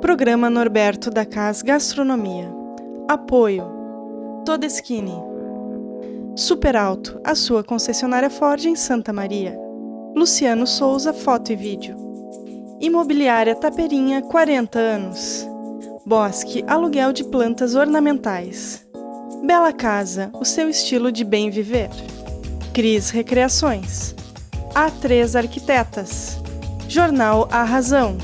Programa Norberto da Cas Gastronomia. Apoio Todeschini. Super Alto, a sua concessionária Ford em Santa Maria. Luciano Souza, foto e vídeo. Imobiliária Taperinha, 40 anos. Bosque, aluguel de plantas ornamentais. Bela Casa, o seu estilo de bem viver. Cris Recreações. A3 Arquitetas. Jornal A Razão.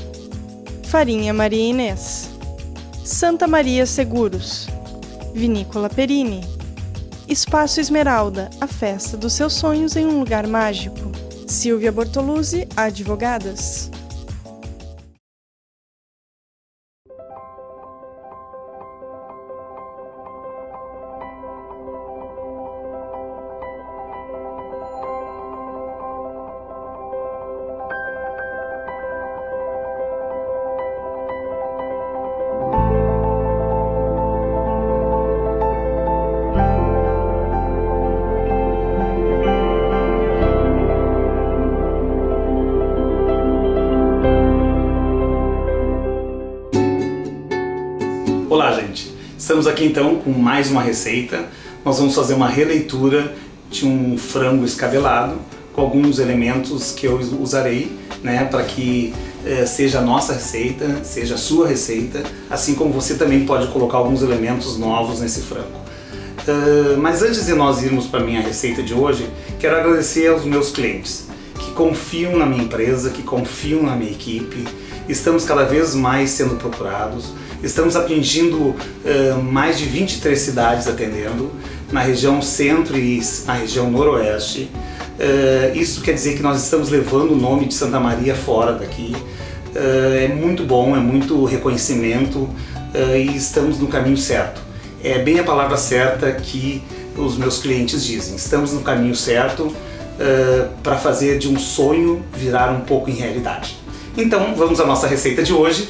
Farinha Maria Inês. Santa Maria Seguros. Vinícola Perini. Espaço Esmeralda, a festa dos seus sonhos em um lugar mágico. Silvia Bortoluzzi, Advogadas. Olá, gente! Estamos aqui então com mais uma receita. Nós vamos fazer uma releitura de um frango escabelado com alguns elementos que eu usarei, para que seja a nossa receita, seja a sua receita, assim como você também pode colocar alguns elementos novos nesse frango. Mas antes de nós irmos para a minha receita de hoje, quero agradecer aos meus clientes que confiam na minha empresa, que confiam na minha equipe. Estamos cada vez mais sendo procurados. Estamos atingindo mais de 23 cidades atendendo, na região centro e na região noroeste. Isso quer dizer que nós estamos levando o nome de Santa Maria fora daqui. É muito bom, é muito reconhecimento e estamos no caminho certo. É bem a palavra certa que os meus clientes dizem. Estamos no caminho certo para fazer de um sonho virar um pouco em realidade. Então vamos à nossa receita de hoje,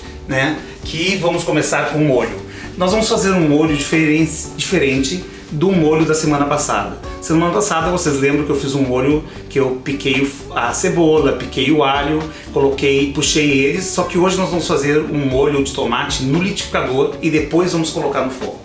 que vamos começar com um molho. Nós vamos fazer um molho diferente do molho da semana passada. Semana passada vocês lembram que eu fiz um molho que eu piquei a cebola, piquei o alho, coloquei, puxei eles, só que hoje nós vamos fazer um molho de tomate no liquidificador e depois vamos colocar no fogo.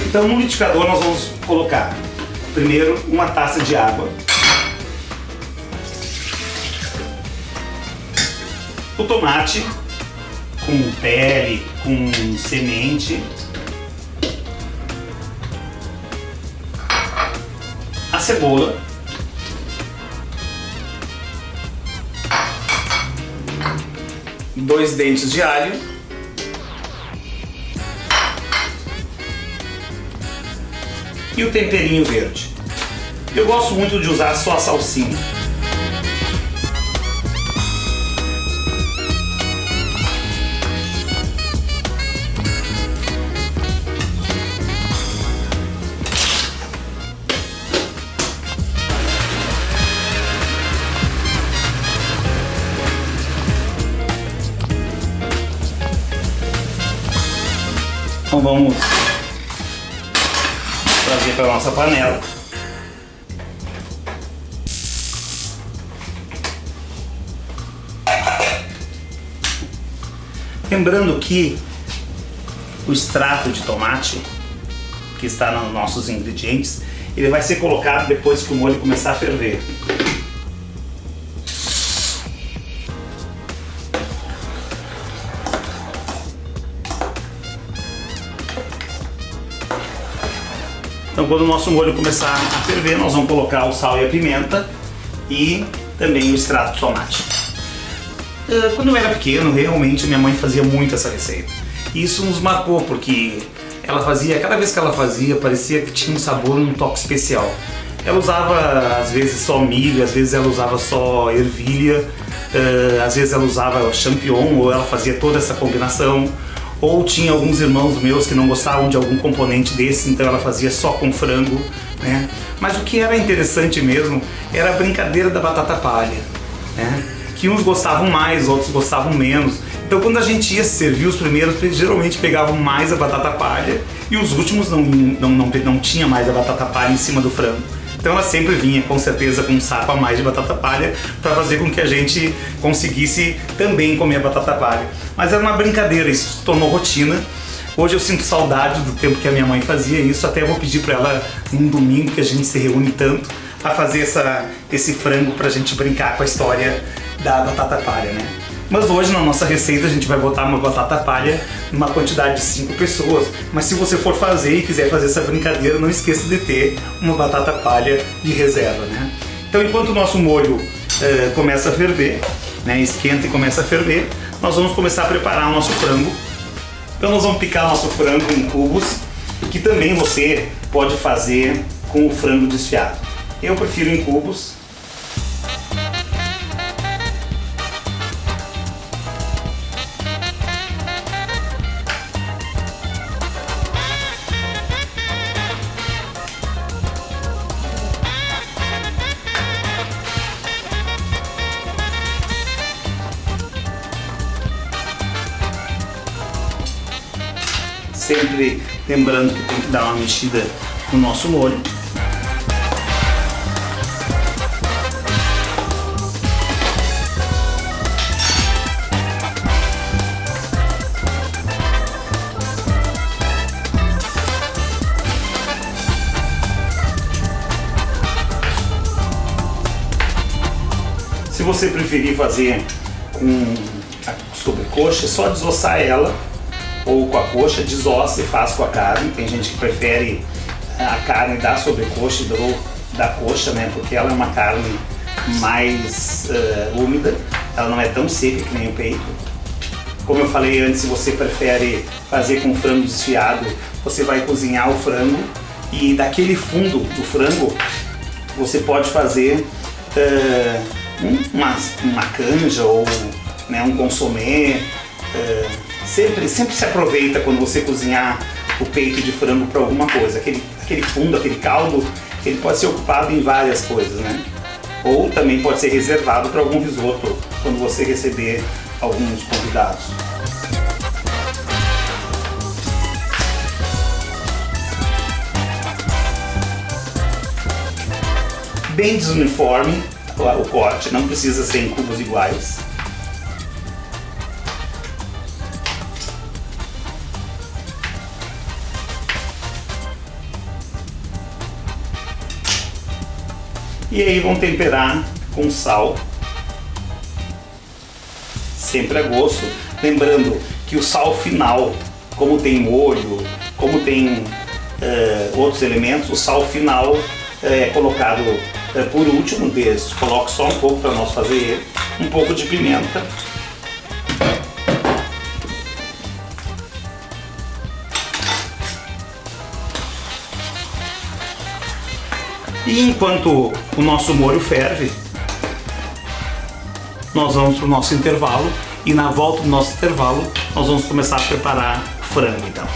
Então no liquidificador nós vamos colocar primeiro uma taça de água, o tomate com pele, com semente, a cebola, dois dentes de alho, e o temperinho verde. Eu gosto muito de usar só a salsinha. Então vamos trazer para a nossa panela. Lembrando que o extrato de tomate que está nos nossos ingredientes, ele vai ser colocado depois que o molho começar a ferver. Então quando o nosso molho começar a ferver, nós vamos colocar o sal e a pimenta e também o extrato de tomate. Quando eu era pequeno, realmente minha mãe fazia muito essa receita. E isso nos marcou, porque ela fazia, cada vez que ela fazia, parecia que tinha um sabor, um toque especial. Ela usava às vezes só milho, às vezes ela usava só ervilha, às vezes ela usava champignon, ou ela fazia toda essa combinação. Ou tinha alguns irmãos meus que não gostavam de algum componente desse, então ela fazia só com frango, né? Mas o que era interessante mesmo era a brincadeira da batata palha, né? Que uns gostavam mais, outros gostavam menos. Então quando a gente ia servir, os primeiros geralmente pegavam mais a batata palha e os últimos não tinha mais a batata palha em cima do frango. Então ela sempre vinha com certeza com um saco a mais de batata palha para fazer com que a gente conseguisse também comer a batata palha. Mas era uma brincadeira, isso se tornou rotina. Hoje eu sinto saudade do tempo que a minha mãe fazia isso, até vou pedir para ela num domingo que a gente se reúne tanto a fazer esse frango para a gente brincar com a história da batata palha, né? Mas hoje na nossa receita a gente vai botar uma batata palha numa quantidade de 5 pessoas. Mas se você for fazer e quiser fazer essa brincadeira, não esqueça de ter uma batata palha de reserva, né? Então enquanto o nosso molho começa a ferver, né, esquenta e começa a ferver, nós vamos começar a preparar o nosso frango. Então nós vamos picar nosso frango em cubos, que também você pode fazer com o frango desfiado. Eu prefiro em cubos. Sempre lembrando que tem que dar uma mexida no nosso molho. Se você preferir fazer com a sobrecoxa, é só desossar ela, ou com a coxa, desossa e faz com a carne. Tem gente que prefere a carne da sobrecoxa ou da coxa, né? Porque ela é uma carne mais úmida, ela não é tão seca que nem o peito. Como eu falei antes, se você prefere fazer com frango desfiado, você vai cozinhar o frango e daquele fundo do frango você pode fazer uma canja ou, né, um consomê. Sempre se aproveita quando você cozinhar o peito de frango para alguma coisa. Aquele fundo, aquele caldo, ele pode ser ocupado em várias coisas, né? Ou também pode ser reservado para algum risoto quando você receber alguns convidados. Bem desuniforme o corte, não precisa ser em cubos iguais. E aí vão temperar com sal, sempre a gosto. Lembrando que o sal final, como tem molho, como tem outros elementos, o sal final é colocado por último desses. Coloque só um pouco para nós fazer ele, um pouco de pimenta. E enquanto o nosso molho ferve, nós vamos para o nosso intervalo e na volta do nosso intervalo nós vamos começar a preparar o frango então.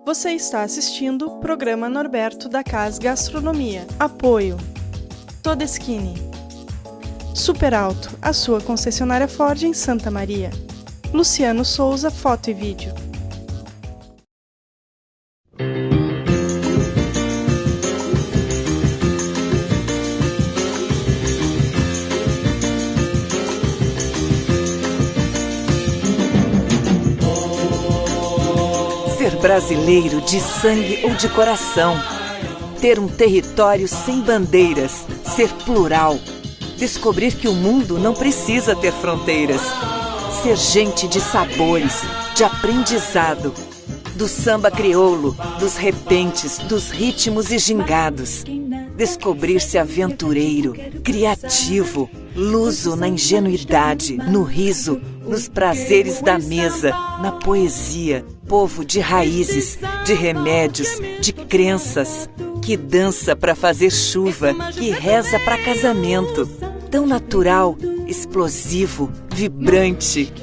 Você está assistindo o programa Norberto da Cas Gastronomia. Apoio Todeschini. Super Alto, a sua concessionária Ford em Santa Maria. Luciano Souza, foto e vídeo. Ser brasileiro de sangue ou de coração. ter um território sem bandeiras, ser plural, descobrir que o mundo não precisa ter fronteiras, ser gente de sabores, de aprendizado, do samba crioulo, dos repentes, dos ritmos e gingados, descobrir-se aventureiro, criativo, luso na ingenuidade, no riso, nos prazeres da mesa, na poesia, povo de raízes, de remédios, de crenças, que dança para fazer chuva, que reza para casamento, tão natural, explosivo, vibrante.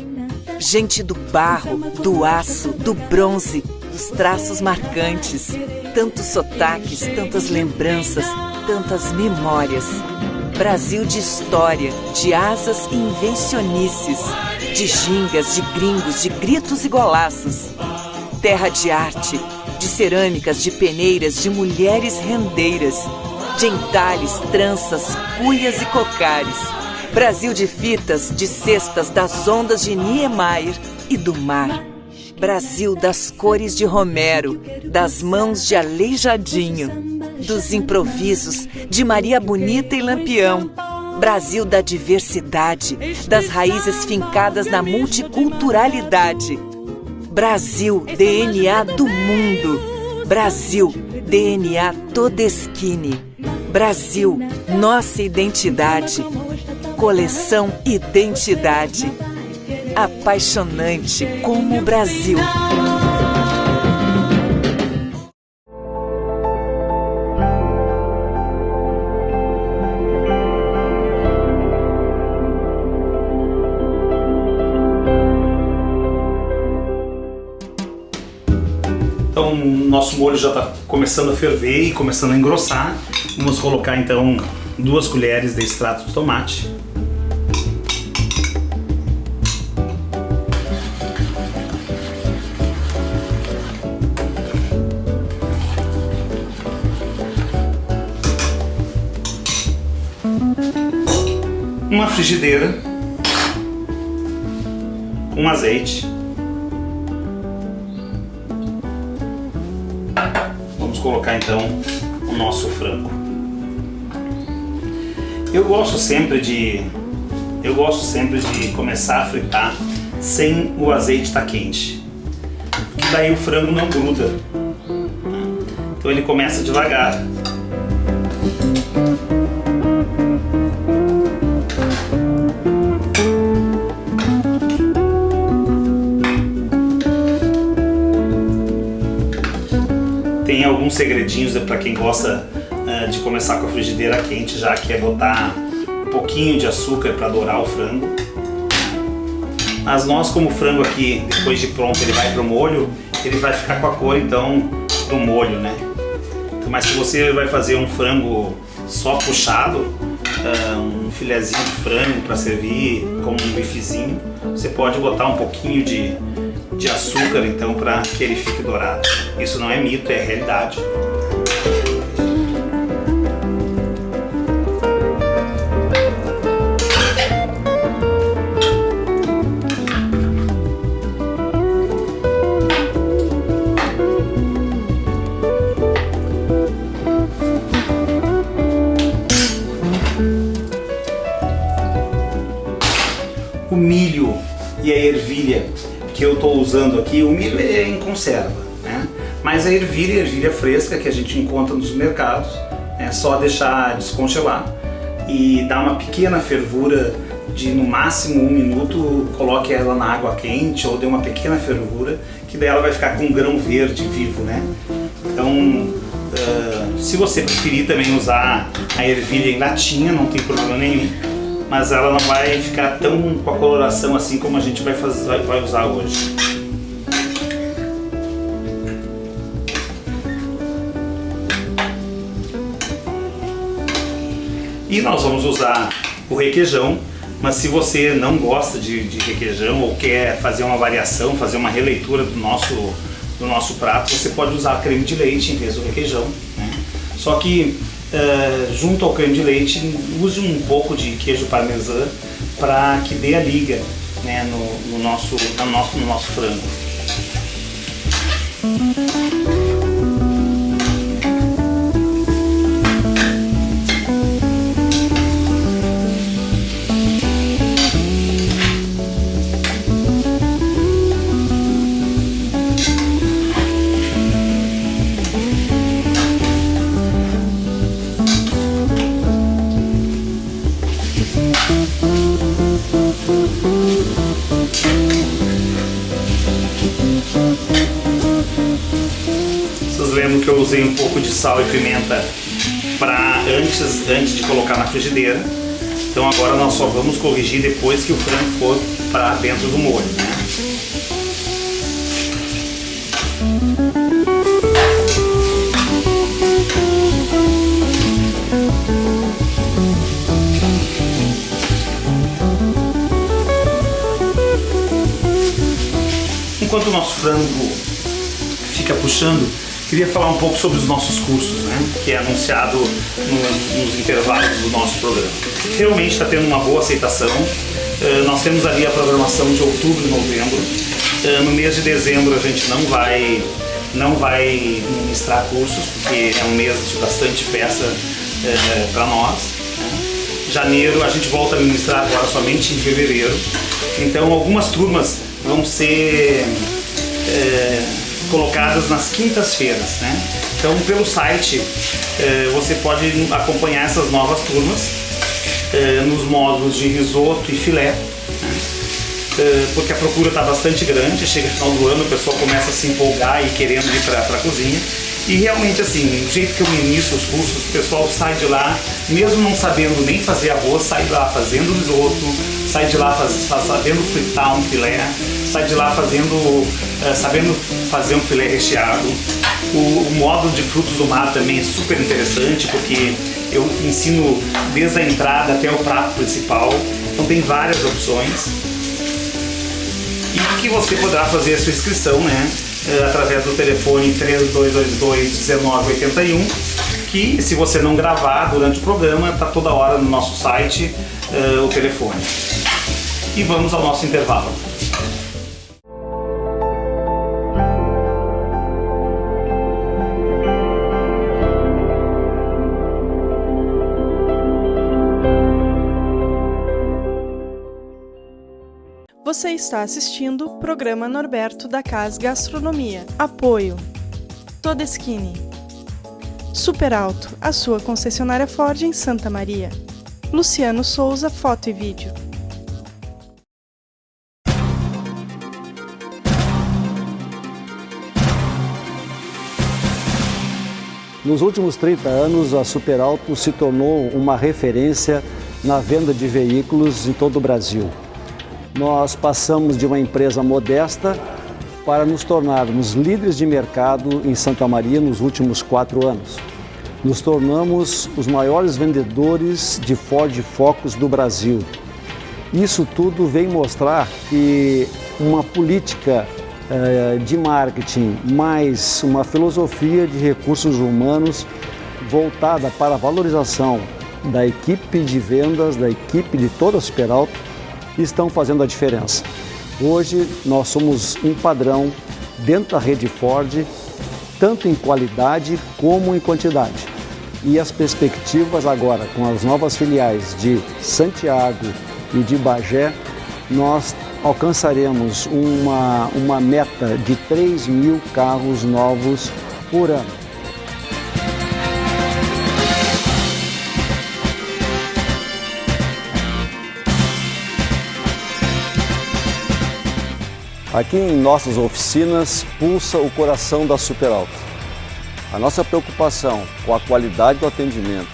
Gente do barro, do aço, do bronze, dos traços marcantes, tantos sotaques, tantas lembranças, tantas memórias. Brasil de história, de asas e invencionices, de gingas, de gringos, de gritos e golaços. Terra de arte, de cerâmicas, de peneiras, de mulheres rendeiras, de entalhes, tranças, cuias e cocares. Brasil de fitas, de cestas, das ondas de Niemeyer e do mar. Brasil das cores de Romero, das mãos de Aleijadinho, dos improvisos de Maria Bonita e Lampião. Brasil da diversidade, das raízes fincadas na multiculturalidade. Brasil, DNA do mundo. Brasil, DNA Todeschini. Brasil, nossa identidade. Coleção Identidade. Apaixonante como o Brasil. Então, nosso molho já está começando a ferver e começando a engrossar. Vamos colocar então 2 colheres de extrato de tomate. Uma frigideira com azeite. Vamos colocar então o nosso frango. Eu gosto sempre de começar a fritar sem o azeite estar quente, porque daí o frango não gruda. Então ele começa devagar. Tem alguns segredinhos para quem gosta de começar com a frigideira quente, já que é botar um pouquinho de açúcar para dourar o frango. Mas nós, como o frango aqui, depois de pronto, ele vai para o molho, ele vai ficar com a cor então do molho, né? Então, mas se você vai fazer um frango só puxado, um filezinho de frango para servir como um bifezinho, você pode botar um pouquinho de açúcar então para que ele fique dourado. Isso não é mito, é realidade. O milho e a ervilha que eu estou usando aqui, o milho é em conserva, né? Mas a ervilha fresca que a gente encontra nos mercados, é só deixar descongelar e dar uma pequena fervura de no máximo 1 minuto, coloque ela na água quente ou dê uma pequena fervura, que daí ela vai ficar com um grão verde vivo, né? Então, se você preferir também usar a ervilha em latinha, não tem problema nenhum, mas ela não vai ficar tão com a coloração assim como a gente vai usar hoje. E nós vamos usar o requeijão, mas se você não gosta de requeijão ou quer fazer uma variação, fazer uma releitura do nosso prato, você pode usar creme de leite em vez do requeijão, né? Só que junto ao creme de leite, use um pouco de queijo parmesão para que dê a liga, né, no nosso frango. lembram que eu usei um pouco de sal e pimenta antes de colocar na frigideira. Então agora nós só vamos corrigir depois que o frango for para dentro do molho, né? Enquanto o nosso frango fica puxando, queria falar um pouco sobre os nossos cursos, né? Que é anunciado nos intervalos do nosso programa. Realmente está tendo uma boa aceitação. Nós temos ali a programação de outubro e novembro. No mês de dezembro a gente não vai ministrar cursos, porque é um mês de bastante festa para nós, né? Janeiro a gente volta a ministrar agora somente em fevereiro. Então algumas turmas vão ser colocadas nas quintas-feiras, né? Então pelo site você pode acompanhar essas novas turmas nos módulos de risoto e filé, né? Porque a procura está bastante grande, chega no final do ano, o pessoal começa a se empolgar e querendo ir para a cozinha. E realmente assim, do jeito que eu ministro os cursos, o pessoal sai de lá, mesmo não sabendo nem fazer arroz, sai de lá fazendo risoto, sai de lá sabendo fritar um filé, sai de lá sabendo fazer um filé recheado. O módulo de frutos do mar também é super interessante, porque eu ensino desde a entrada até o prato principal, então tem várias opções. E que você poderá fazer a sua inscrição, né? Através do telefone 3222-1981, que se você não gravar durante o programa, está toda hora no nosso site o telefone. E vamos ao nosso intervalo. Você está assistindo o programa Norberto da Cas Gastronomia. Apoio Todeschini. Super Alto, a sua concessionária Ford em Santa Maria. Luciano Souza, foto e vídeo. Nos últimos 30 anos, a Super Alto se tornou uma referência na venda de veículos em todo o Brasil. Nós passamos de uma empresa modesta para nos tornarmos líderes de mercado em Santa Maria nos últimos 4 anos. Nos tornamos os maiores vendedores de Ford Focus do Brasil. Isso tudo vem mostrar que uma política de marketing mais uma filosofia de recursos humanos voltada para a valorização da equipe de vendas, da equipe de toda a Super Alto, estão fazendo a diferença. Hoje nós somos um padrão dentro da rede Ford, tanto em qualidade como em quantidade. E as perspectivas agora, com as novas filiais de Santiago e de Bagé, nós alcançaremos uma meta de 3.000 carros novos por ano. Aqui em nossas oficinas pulsa o coração da Super Alto. A nossa preocupação com a qualidade do atendimento,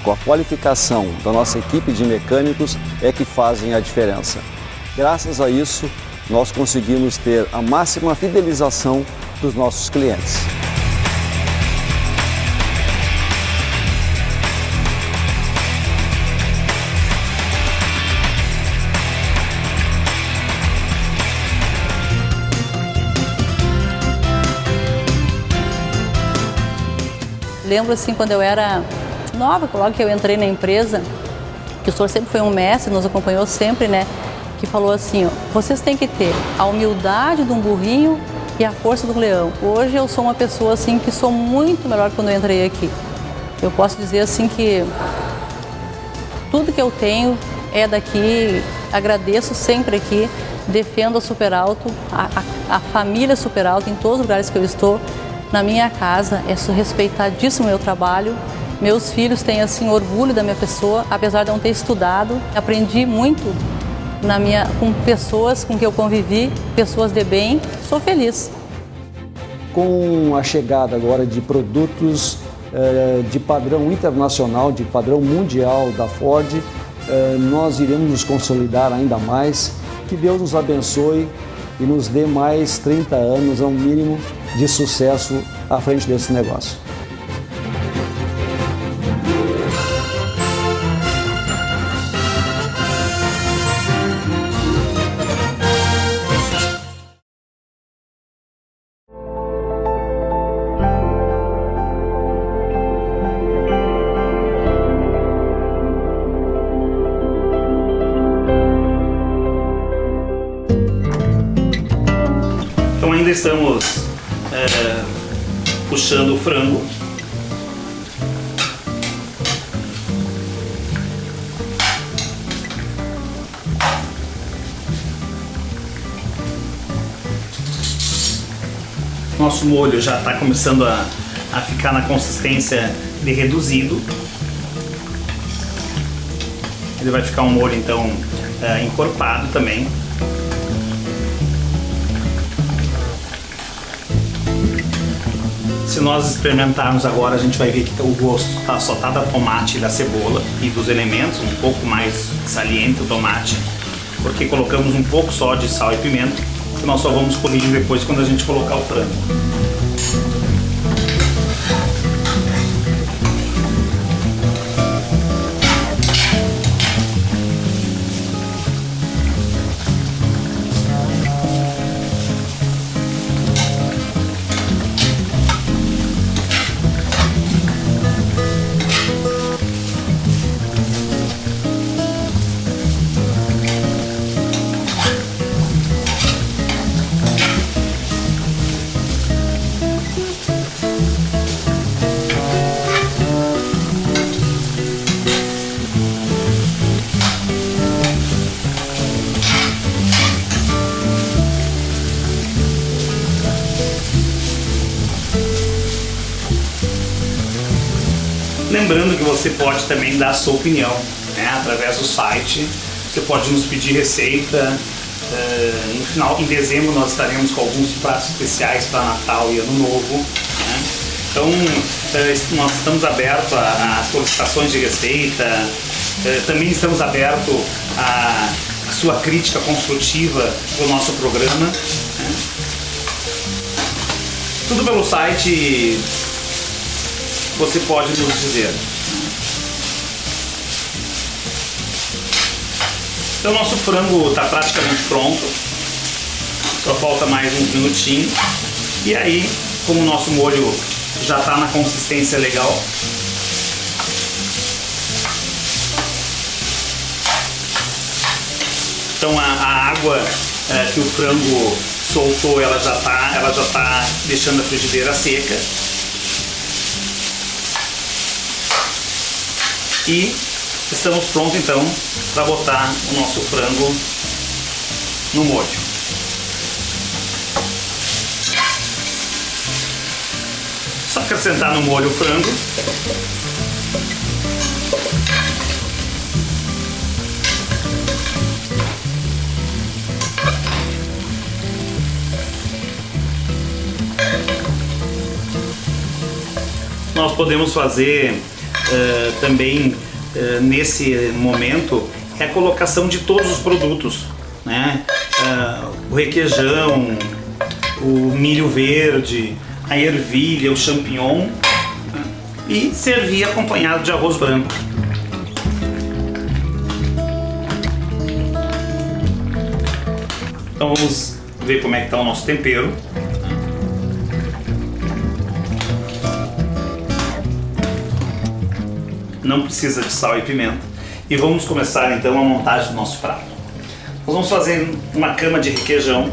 com a qualificação da nossa equipe de mecânicos é que fazem a diferença. Graças a isso, nós conseguimos ter a máxima fidelização dos nossos clientes. Lembro assim, quando eu era nova, logo que eu entrei na empresa, que o senhor sempre foi um mestre, nos acompanhou sempre, né? Que falou assim, ó, vocês têm que ter a humildade de um burrinho e a força do leão. Hoje eu sou uma pessoa assim que sou muito melhor que quando eu entrei aqui. Eu posso dizer assim que tudo que eu tenho é daqui, agradeço sempre aqui, defendo a Super Alto, a família Super Alto em todos os lugares que eu estou. Na minha casa é respeitadíssimo o meu trabalho. Meus filhos têm assim orgulho da minha pessoa, apesar de eu não ter estudado. Aprendi muito com pessoas com que eu convivi, pessoas de bem. Sou feliz. Com a chegada agora de produtos de padrão internacional, de padrão mundial da Ford, nós iremos nos consolidar ainda mais. Que Deus nos abençoe e nos dê mais 30 anos, ao mínimo, de sucesso à frente desse negócio. Então ainda estamos puxando o frango. Nosso molho já está começando a ficar na consistência de reduzido. Ele vai ficar um molho então encorpado também. Se nós experimentarmos agora, a gente vai ver que o gosto só tá da tomate e da cebola e dos elementos, um pouco mais saliente o tomate, porque colocamos um pouco só de sal e pimenta, que nós só vamos corrigir depois quando a gente colocar o frango. Lembrando que você pode também dar a sua opinião, né, através do site. Você pode nos pedir receita. No final, em dezembro, nós estaremos com alguns pratos especiais para Natal e Ano Novo, né? Então, nós estamos abertos a solicitações de receita. Também estamos abertos a sua crítica construtiva do nosso programa, né? Tudo pelo site. Você pode nos dizer. Então nosso frango está praticamente pronto. Só falta mais uns minutinhos. E aí, como o nosso molho já está na consistência legal, então a água que o frango soltou, ela já tá deixando a frigideira seca. E estamos prontos então para botar o nosso frango no molho. Só acrescentar no molho o frango. Nós podemos fazer também nesse momento é a colocação de todos os produtos, né? O requeijão, o milho verde, a ervilha, o champignon, né? E servir acompanhado de arroz branco. Então vamos ver como é que está o nosso tempero. Não precisa de sal e pimenta. E vamos começar então a montagem do nosso prato. Nós vamos fazer uma cama de requeijão.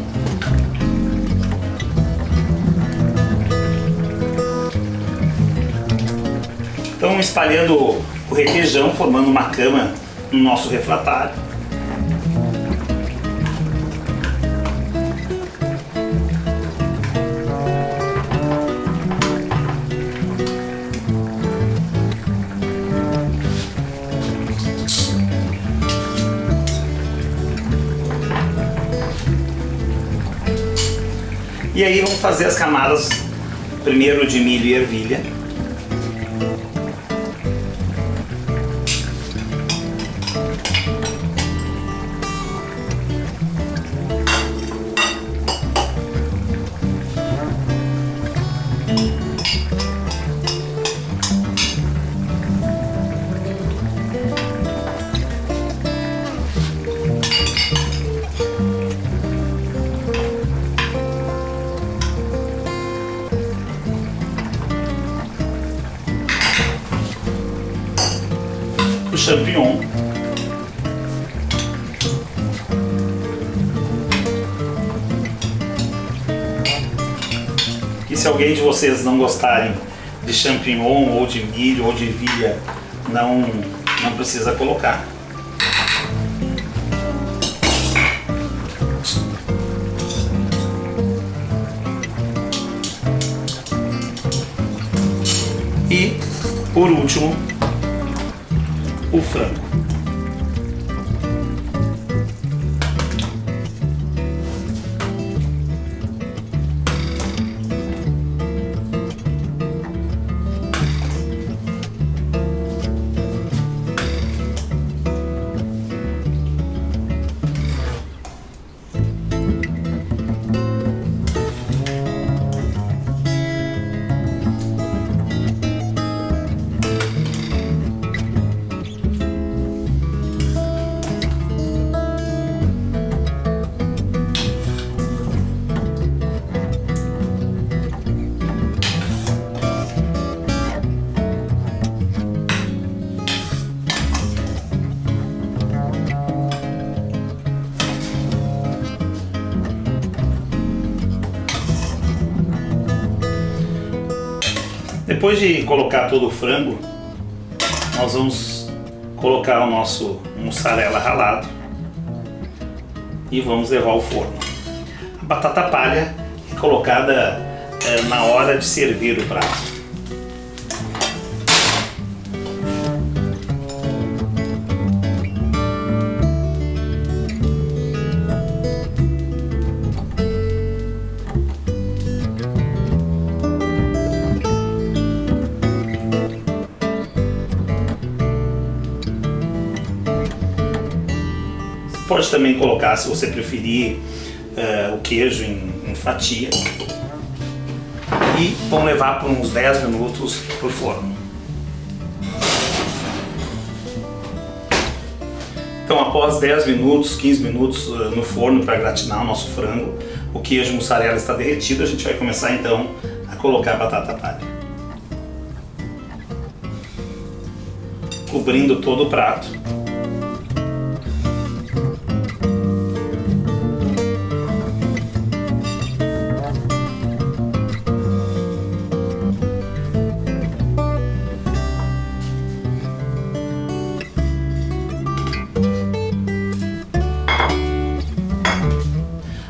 Então espalhando o requeijão, formando uma cama no nosso refratário. E aí vamos fazer as camadas Primeiro de milho e ervilha. O champignon. E se alguém de vocês não gostarem de champignon ou de milho ou de ervilha, não precisa colocar. E por último, o frango. Depois de colocar todo o frango, nós vamos colocar o nosso mussarela ralado e vamos levar ao forno. A batata palha é colocada na hora de servir o prato. Pode também colocar, se você preferir, o queijo em fatia. E vamos levar por uns 10 minutos para o forno. Então, após 10 minutos, 15 minutos no forno para gratinar o nosso frango, o queijo mussarela está derretido, a gente vai começar então a colocar a batata palha. Cobrindo todo o prato.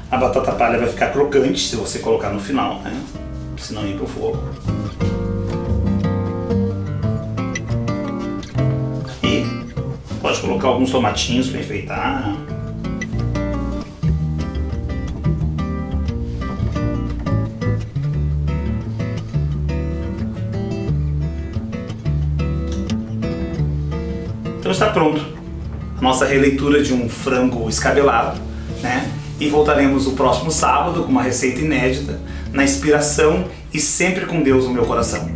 A batata palha vai ficar crocante se você colocar no final, né? Se não ir pro fogo. E pode colocar alguns tomatinhos para enfeitar. Então está pronto a nossa releitura de um frango escabelado, né? E voltaremos no próximo sábado com uma receita inédita, na inspiração e sempre com Deus no meu coração.